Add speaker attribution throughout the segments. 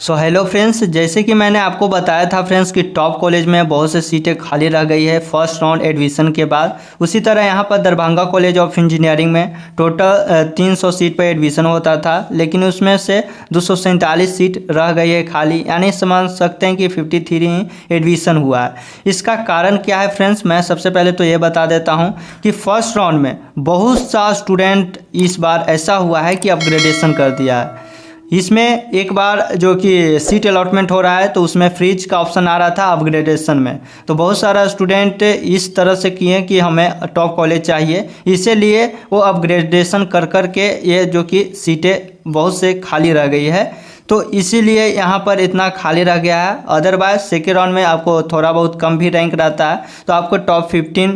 Speaker 1: So hello friends, जैसे कि मैंने आपको बताया था फ्रेंड्स कि टॉप कॉलेज में बहुत से सीटें खाली रह गई है फर्स्ट राउंड एडमिशन के बाद। उसी तरह यहाँ पर दरभंगा कॉलेज ऑफ इंजीनियरिंग में टोटल 300 सीट पर एडमिशन होता था, लेकिन उसमें से 247 सीट रह गई है खाली, यानी समझ सकते हैं कि 53 ही एडमिशन हुआ है। इसका कारण क्या है फ्रेंड्स, मैं सबसे पहले तो ये बता देता हूँ कि फर्स्ट राउंड में बहुत सा स्टूडेंट इस बार ऐसा हुआ है कि अपग्रेडेशन कर दिया है। इसमें एक बार जो कि सीट अलॉटमेंट हो रहा है तो उसमें फ्रीज का ऑप्शन आ रहा था अपग्रेडेशन में, तो बहुत सारा स्टूडेंट इस तरह से किए कि हमें टॉप कॉलेज चाहिए, इसीलिए वो अपग्रेडेशन कर कर के ये जो कि सीटें बहुत से खाली रह गई है, तो इसीलिए यहाँ पर इतना खाली रह गया है। अदरवाइज सेकेंड राउंड में आपको थोड़ा बहुत कम भी रैंक रहता है तो आपको टॉप 15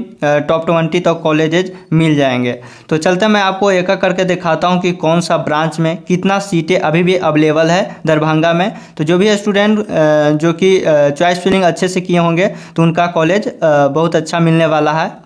Speaker 1: टॉप 20 तक कॉलेजेज मिल जाएंगे। तो चलते मैं आपको एक एक करके दिखाता हूँ कि कौन सा ब्रांच में कितना सीटें अभी भी अवेलेबल है दरभंगा में। तो जो भी स्टूडेंट जो कि चॉइस फिलिंग अच्छे से किए होंगे तो उनका कॉलेज बहुत अच्छा मिलने वाला है।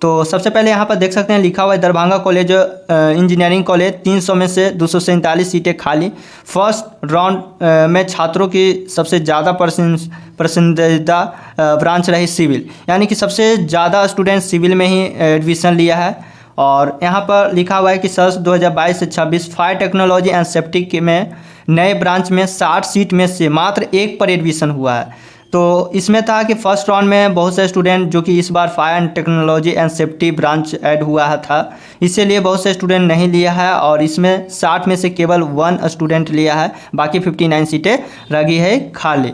Speaker 1: तो सबसे पहले यहाँ पर देख सकते हैं लिखा हुआ है दरभंगा कॉलेज इंजीनियरिंग कॉलेज 300 में से 247 सीटें खाली। फर्स्ट राउंड में छात्रों की सबसे ज़्यादा पसंदीदा ब्रांच रही सिविल, यानी कि सबसे ज़्यादा स्टूडेंट सिविल में ही एडमिशन लिया है। और यहाँ पर लिखा हुआ है कि सर्च 2022 से 26 फायर टेक्नोलॉजी एंड सेफ्टी में नए ब्रांच में 60 सीट में से मात्र एक पर एडमिशन हुआ है। तो इसमें था कि फर्स्ट राउंड में बहुत से स्टूडेंट जो कि इस बार fire and technology and safety branch add हुआ था, इसीलिए बहुत से स्टूडेंट नहीं लिया है और इसमें 60 में से केवल 1 स्टूडेंट लिया है, बाकी 59 सीटें रह गई है खाली।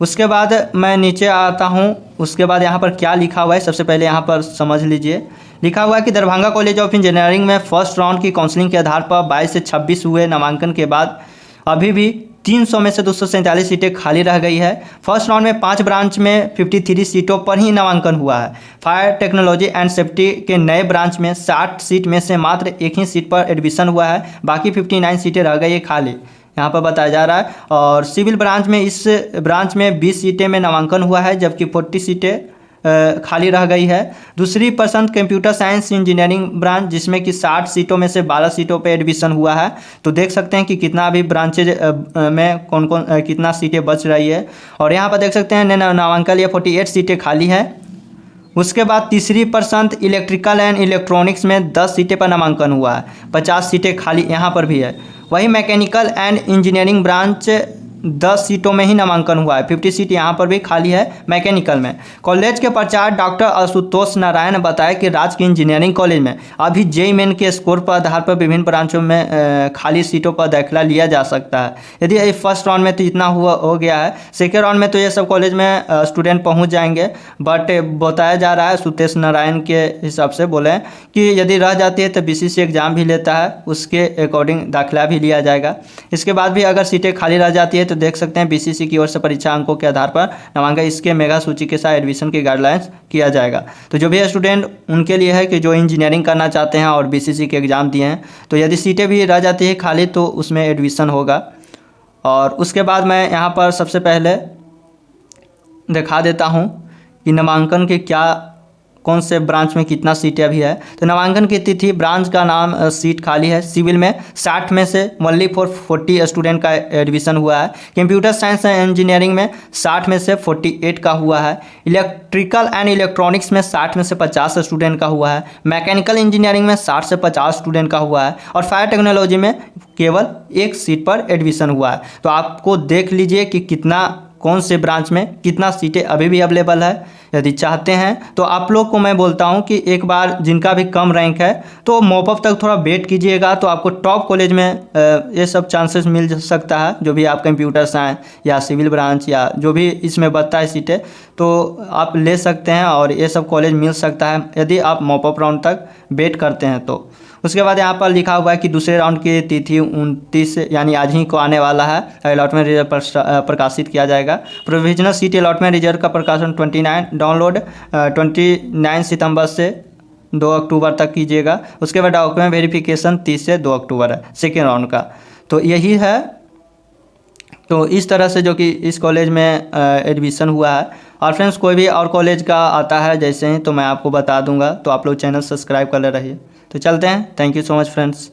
Speaker 1: उसके बाद मैं नीचे आता हूँ, उसके बाद यहाँ पर क्या लिखा हुआ है सबसे पहले यहाँ पर समझ लीजिए। लिखा हुआ है कि दरभंगा कॉलेज ऑफ इंजीनियरिंग में फर्स्ट राउंड की काउंसलिंग के आधार पर 22 से 26 हुए नामांकन के बाद अभी भी 300 में से 247 सीटें खाली रह गई है। फर्स्ट राउंड में 5 ब्रांच में 53 सीटों पर ही नामांकन हुआ है। फायर टेक्नोलॉजी एंड सेफ्टी के नए ब्रांच में 60 सीट में से मात्र एक ही सीट पर एडमिशन हुआ है, बाकी 59 सीटें रह गई है खाली, यहाँ पर बताया जा रहा है। और सिविल ब्रांच में इस ब्रांच में 20 सीटें में नामांकन हुआ है, जबकि 40 सीटें खाली रह गई है। दूसरी पसंद कंप्यूटर साइंस इंजीनियरिंग ब्रांच, जिसमें कि 60 सीटों में से 12 सीटों पे एडमिशन हुआ है। तो देख सकते हैं कि कितना अभी ब्रांचेज में कौन कौन कितना सीटें बच रही है। और यहाँ पर देख सकते हैं नामांकन लिए 48 सीटें खाली है। उसके बाद तीसरी पसंद इलेक्ट्रिकल एंड इलेक्ट्रॉनिक्स में 10 सीटें पर नामांकन हुआ है, 50 सीटें खाली यहाँ पर भी है। वही मैकेनिकल एंड इंजीनियरिंग ब्रांच 10 सीटों में ही नामांकन हुआ है, 50 सीट यहाँ पर भी खाली है मैकेनिकल में। कॉलेज के प्राचार्य डॉक्टर आशुतोष नारायण ने बताया कि राजकीय इंजीनियरिंग कॉलेज में अभी जेईई मेन के स्कोर पर आधार पर विभिन्न ब्रांचों में खाली सीटों पर दाखिला लिया जा सकता है। यदि फर्स्ट राउंड में तो इतना हो गया है, सेकेंड राउंड में तो ये सब कॉलेज में स्टूडेंट पहुँच जाएंगे, बट बताया जा रहा है आशुतोष नारायण के हिसाब से बोले कि यदि रह जाती है तो बीसीसी एग्जाम भी लेता है, उसके अकॉर्डिंग दाखिला भी लिया जाएगा। इसके बाद भी अगर सीटें खाली रह जाती है तो देख सकते हैं बीसीसी की ओर से परीक्षा अंकों के आधार पर नामांकन इसके मेगा सूची के साथ एडमिशन की गाइडलाइंस किया जाएगा। तो जो भी स्टूडेंट उनके लिए है कि जो इंजीनियरिंग करना चाहते हैं और बीसीसी के एग्ज़ाम दिए हैं, तो यदि सीटें भी रह जाती है खाली तो उसमें एडमिशन होगा। और उसके बाद मैं यहाँ पर सबसे पहले दिखा देता हूँ कि नामांकन के क्या कौन से ब्रांच में कितना सीटें अभी है। तो नामांकन की तिथि, ब्रांच का नाम, सीट खाली है। सिविल में 60 में से ओनली फॉर 40 स्टूडेंट का एडमिशन हुआ है। कंप्यूटर साइंस एंड इंजीनियरिंग में 60 में से 48 का हुआ है। इलेक्ट्रिकल एंड इलेक्ट्रॉनिक्स में 60 में से 50 स्टूडेंट का हुआ है। मैकेनिकल इंजीनियरिंग में 60 से 50 स्टूडेंट का हुआ है। और फायर टेक्नोलॉजी में केवल एक सीट पर एडमिशन हुआ है। तो आपको देख लीजिए कि कितना कौन से ब्रांच में कितना सीटें अभी भी अवेलेबल है। यदि चाहते हैं तो आप लोग को मैं बोलता हूं कि एक बार जिनका भी कम रैंक है तो मॉपअप तक थोड़ा वेट कीजिएगा, तो आपको टॉप कॉलेज में ये सब चांसेस मिल सकता है। जो भी आप कंप्यूटर साइंस या सिविल ब्रांच या जो भी इसमें बचता है सीटें, तो आप ले सकते हैं और ये सब कॉलेज मिल सकता है यदि आप मॉपअप राउंड तक वेट करते हैं तो। उसके बाद यहाँ पर लिखा हुआ है कि दूसरे राउंड की तिथि 29 यानी आज ही को आने वाला है। अलॉटमेंट रिजल्ट प्रकाशित किया जाएगा। प्रोविजनल सीट अलॉटमेंट रिजल्ट का प्रकाशन 29 डाउनलोड 29 सितंबर से 2 अक्टूबर तक कीजिएगा। उसके बाद डॉक्यूमेंट वेरिफिकेशन 30 से 2 अक्टूबर है सेकेंड राउंड का। तो यही है। तो इस तरह से जो कि इस कॉलेज में एडमिशन हुआ है। और फ्रेंड्स, कोई भी और कॉलेज का आता है जैसे ही तो मैं आपको बता दूंगा, तो आप लोग चैनल सब्सक्राइब कर ले रहिए। तो चलते हैं। Thank you so much friends.